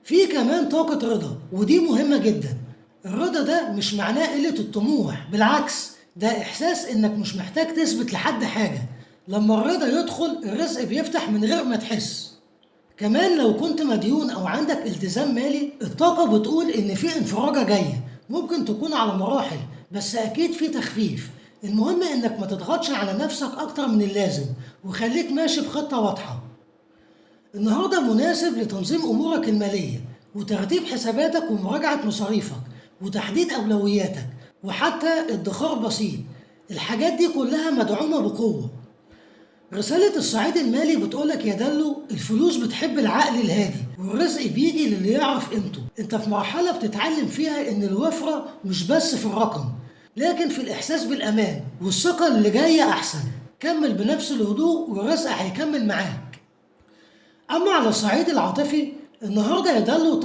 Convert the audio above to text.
في كمان طاقة رضا ودي مهمة جدا. الرضا ده مش معناه قلة الطموح، بالعكس ده إحساس إنك مش محتاج تثبت لحد حاجة. لما الرضا يدخل الرزق بيفتح من غير ما تحس. كمان لو كنت مديون أو عندك التزام مالي، الطاقة بتقول إن في انفراجة جاية، ممكن تكون على مراحل بس أكيد في تخفيف. المهم إنك ما تضغطش على نفسك أكتر من اللازم، وخليك ماشي بخطة واضحة. النهارده مناسب لتنظيم أمورك المالية وترتيب حساباتك ومراجعة مصاريفك وتحديد أولوياتك وحتى ادخار بسيط. الحاجات دي كلها مدعومة بقوة. رسالة الصعيد المالي بتقولك يا دلو، الفلوس بتحب العقل الهادي والرزق بيجي للي يعرف قيمته. انت في مرحلة بتتعلم فيها ان الوفرة مش بس في الرقم، لكن في الإحساس بالأمان والثقة اللي جاية أحسن. كمل بنفس الهدوء والرزق هيكمل معاك. أما على الصعيد العاطفي، النهارده يا دلو